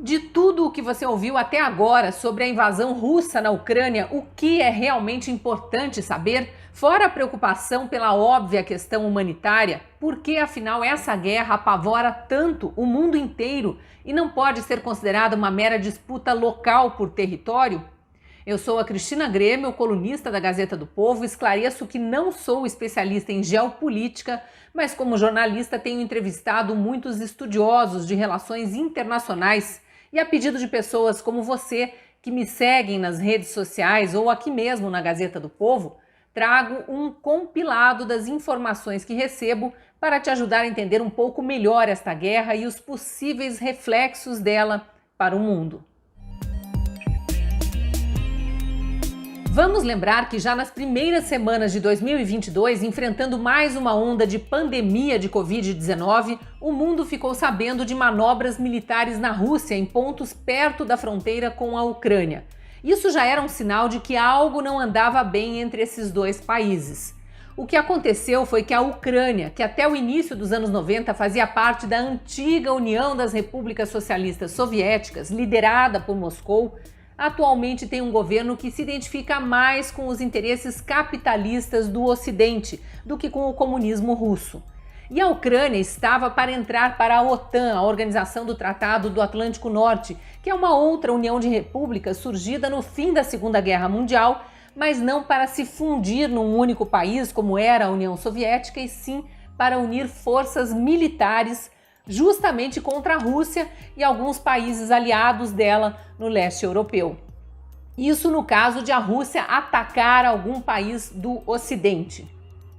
De tudo o que você ouviu até agora sobre a invasão russa na Ucrânia, o que é realmente importante saber? Fora a preocupação pela óbvia questão humanitária, por que afinal essa guerra apavora tanto o mundo inteiro e não pode ser considerada uma mera disputa local por território? Eu sou a Cristina Grêmio, colunista da Gazeta do Povo, esclareço que não sou especialista em geopolítica, mas como jornalista tenho entrevistado muitos estudiosos de relações internacionais e a pedido de pessoas como você que me seguem nas redes sociais ou aqui mesmo na Gazeta do Povo, trago um compilado das informações que recebo para te ajudar a entender um pouco melhor esta guerra e os possíveis reflexos dela para o mundo. Vamos lembrar que já nas primeiras semanas de 2022, enfrentando mais uma onda de pandemia de Covid-19, o mundo ficou sabendo de manobras militares na Rússia em pontos perto da fronteira com a Ucrânia. Isso já era um sinal de que algo não andava bem entre esses dois países. O que aconteceu foi que a Ucrânia, que até o início dos anos 90 fazia parte da antiga União das Repúblicas Socialistas Soviéticas, liderada por Moscou, atualmente tem um governo que se identifica mais com os interesses capitalistas do Ocidente do que com o comunismo russo. E a Ucrânia estava para entrar para a OTAN, a Organização do Tratado do Atlântico Norte, que é uma outra união de repúblicas surgida no fim da Segunda Guerra Mundial, mas não para se fundir num único país como era a União Soviética, e sim para unir forças militares justamente contra a Rússia e alguns países aliados dela no leste europeu. Isso no caso de a Rússia atacar algum país do Ocidente.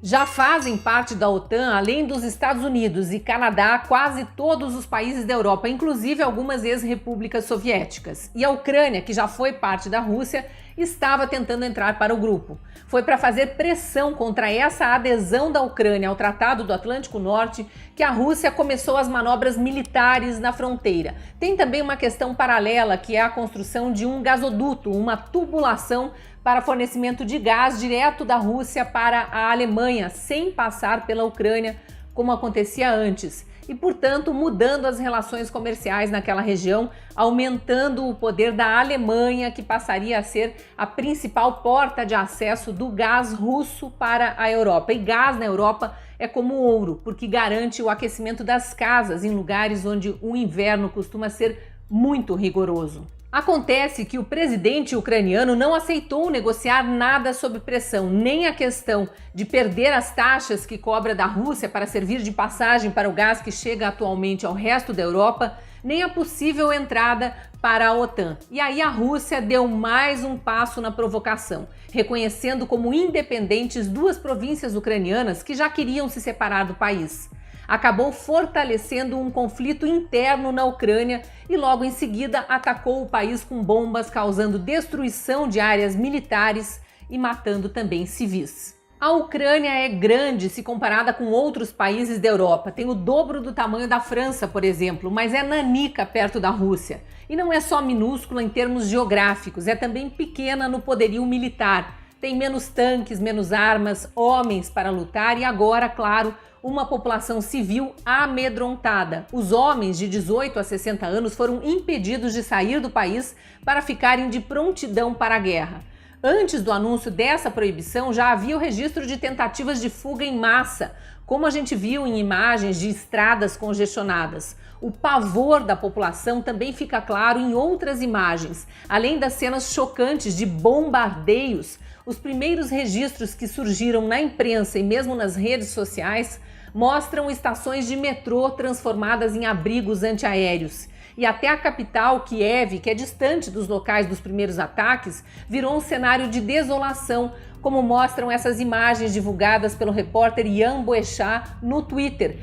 Já fazem parte da OTAN, além dos Estados Unidos e Canadá, quase todos os países da Europa, inclusive algumas ex-repúblicas soviéticas. E a Ucrânia, que já foi parte da Rússia, estava tentando entrar para o grupo. Foi para fazer pressão contra essa adesão da Ucrânia ao Tratado do Atlântico Norte que a Rússia começou as manobras militares na fronteira. Tem também uma questão paralela, que é a construção de um gasoduto, uma tubulação para fornecimento de gás direto da Rússia para a Alemanha, sem passar pela Ucrânia, como acontecia antes. E, portanto, mudando as relações comerciais naquela região, aumentando o poder da Alemanha, que passaria a ser a principal porta de acesso do gás russo para a Europa. E gás na Europa é como ouro, porque garante o aquecimento das casas em lugares onde o inverno costuma ser muito rigoroso. Acontece que o presidente ucraniano não aceitou negociar nada sob pressão, nem a questão de perder as taxas que cobra da Rússia para servir de passagem para o gás que chega atualmente ao resto da Europa, nem a possível entrada para a OTAN. E aí a Rússia deu mais um passo na provocação, reconhecendo como independentes duas províncias ucranianas que já queriam se separar do país. Acabou fortalecendo um conflito interno na Ucrânia e logo em seguida atacou o país com bombas, causando destruição de áreas militares e matando também civis. A Ucrânia é grande se comparada com outros países da Europa. Tem o dobro do tamanho da França, por exemplo, mas é nanica perto da Rússia. E não é só minúscula em termos geográficos, é também pequena no poderio militar. Tem menos tanques, menos armas, homens para lutar e agora, claro, uma população civil amedrontada. Os homens de 18 a 60 anos foram impedidos de sair do país para ficarem de prontidão para a guerra. Antes do anúncio dessa proibição, já havia o registro de tentativas de fuga em massa, como a gente viu em imagens de estradas congestionadas. O pavor da população também fica claro em outras imagens. Além das cenas chocantes de bombardeios, os primeiros registros que surgiram na imprensa e mesmo nas redes sociais mostram estações de metrô transformadas em abrigos antiaéreos. E até a capital, Kiev, que é distante dos locais dos primeiros ataques, virou um cenário de desolação, como mostram essas imagens divulgadas pelo repórter Yan Boechat no Twitter,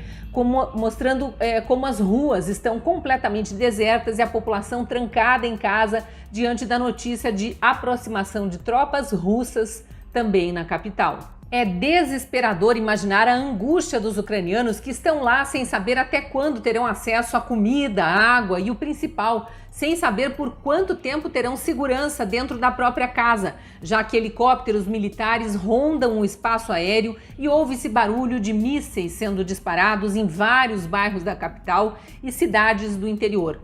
mostrando como as ruas estão completamente desertas e a população trancada em casa diante da notícia de aproximação de tropas russas também na capital. É desesperador imaginar a angústia dos ucranianos que estão lá sem saber até quando terão acesso à comida, à água e o principal, sem saber por quanto tempo terão segurança dentro da própria casa, já que helicópteros militares rondam o espaço aéreo e ouve-se barulho de mísseis sendo disparados em vários bairros da capital e cidades do interior.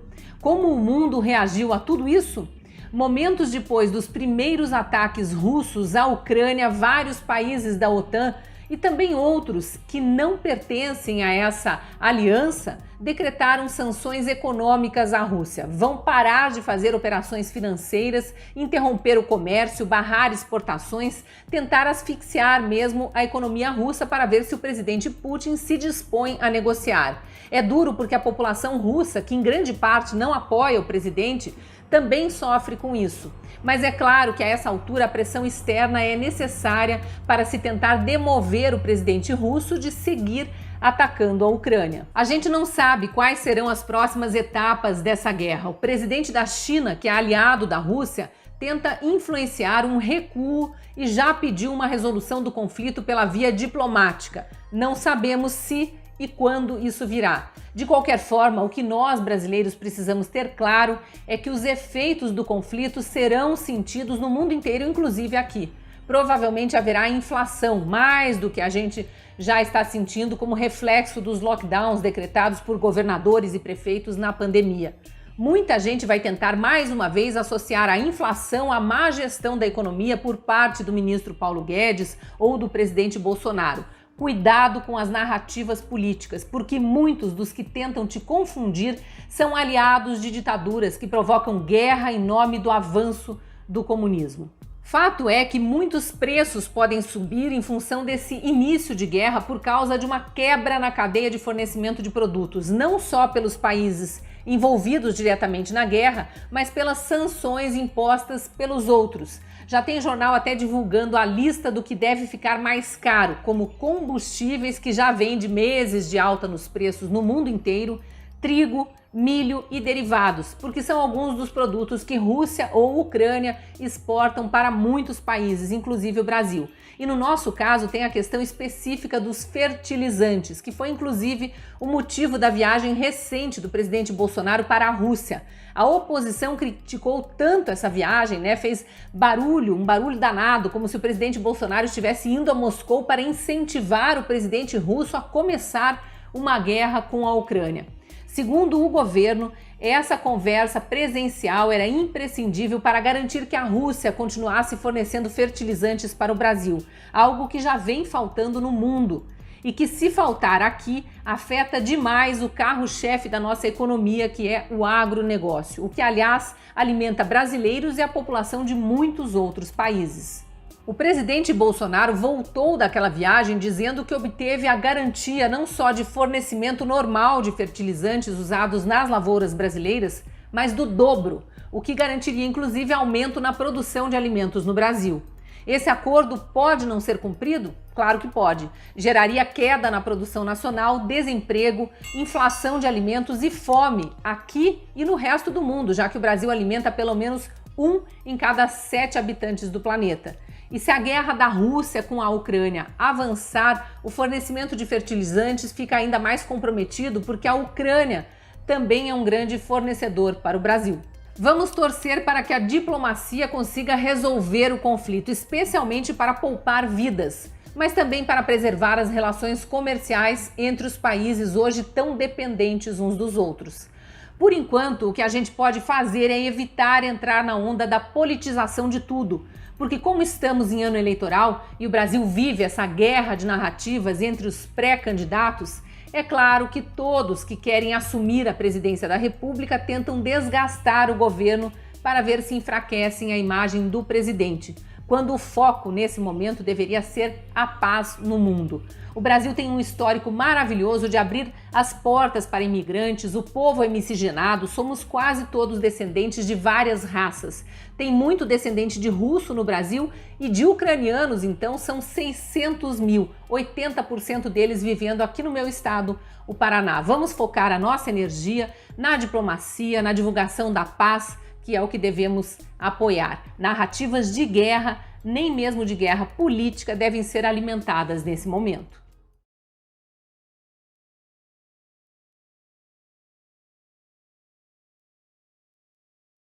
Como o mundo reagiu a tudo isso? Momentos depois dos primeiros ataques russos à Ucrânia, vários países da OTAN e também outros que não pertencem a essa aliança decretaram sanções econômicas à Rússia. Vão parar de fazer operações financeiras, interromper o comércio, barrar exportações, tentar asfixiar mesmo a economia russa para ver se o presidente Putin se dispõe a negociar. É duro porque a população russa, que em grande parte não apoia o presidente, também sofre com isso. Mas é claro que a essa altura a pressão externa é necessária para se tentar demover o presidente russo de seguir atacando a Ucrânia. A gente não sabe quais serão as próximas etapas dessa guerra. O presidente da China, que é aliado da Rússia, tenta influenciar um recuo e já pediu uma resolução do conflito pela via diplomática. Não sabemos se e quando isso virá. De qualquer forma, o que nós brasileiros precisamos ter claro é que os efeitos do conflito serão sentidos no mundo inteiro, inclusive aqui. Provavelmente haverá inflação, mais do que a gente já está sentindo como reflexo dos lockdowns decretados por governadores e prefeitos na pandemia. Muita gente vai tentar mais uma vez associar a inflação à má gestão da economia por parte do ministro Paulo Guedes ou do presidente Bolsonaro. Cuidado com as narrativas políticas, porque muitos dos que tentam te confundir são aliados de ditaduras que provocam guerra em nome do avanço do comunismo. Fato é que muitos preços podem subir em função desse início de guerra por causa de uma quebra na cadeia de fornecimento de produtos, não só pelos países envolvidos diretamente na guerra, mas pelas sanções impostas pelos outros. Já tem jornal até divulgando a lista do que deve ficar mais caro, como combustíveis que já vêm de meses de alta nos preços no mundo inteiro, trigo, milho e derivados, porque são alguns dos produtos que Rússia ou Ucrânia exportam para muitos países, inclusive o Brasil. E no nosso caso tem a questão específica dos fertilizantes, que foi inclusive o motivo da viagem recente do presidente Bolsonaro para a Rússia. A oposição criticou tanto essa viagem, fez um barulho danado, como se o presidente Bolsonaro estivesse indo a Moscou para incentivar o presidente russo a começar uma guerra com a Ucrânia. Segundo o governo, essa conversa presencial era imprescindível para garantir que a Rússia continuasse fornecendo fertilizantes para o Brasil, algo que já vem faltando no mundo e que, se faltar aqui, afeta demais o carro-chefe da nossa economia, que é o agronegócio, o que, aliás, alimenta brasileiros e a população de muitos outros países. O presidente Bolsonaro voltou daquela viagem dizendo que obteve a garantia não só de fornecimento normal de fertilizantes usados nas lavouras brasileiras, mas do dobro, o que garantiria inclusive aumento na produção de alimentos no Brasil. Esse acordo pode não ser cumprido? Claro que pode. Geraria queda na produção nacional, desemprego, inflação de alimentos e fome aqui e no resto do mundo, já que o Brasil alimenta pelo menos 1 em cada 7 habitantes do planeta. E se a guerra da Rússia com a Ucrânia avançar, o fornecimento de fertilizantes fica ainda mais comprometido, porque a Ucrânia também é um grande fornecedor para o Brasil. Vamos torcer para que a diplomacia consiga resolver o conflito, especialmente para poupar vidas, mas também para preservar as relações comerciais entre os países hoje tão dependentes uns dos outros. Por enquanto, o que a gente pode fazer é evitar entrar na onda da politização de tudo, porque como estamos em ano eleitoral e o Brasil vive essa guerra de narrativas entre os pré-candidatos, é claro que todos que querem assumir a presidência da República tentam desgastar o governo para ver se enfraquecem a imagem do presidente, quando o foco nesse momento deveria ser a paz no mundo. O Brasil tem um histórico maravilhoso de abrir as portas para imigrantes, o povo é miscigenado, somos quase todos descendentes de várias raças. Tem muito descendente de russo no Brasil e de ucranianos, então são 600 mil, 80% deles vivendo aqui no meu estado, o Paraná. Vamos focar a nossa energia na diplomacia, na divulgação da paz, que é o que devemos apoiar. Narrativas de guerra, nem mesmo de guerra política, devem ser alimentadas nesse momento.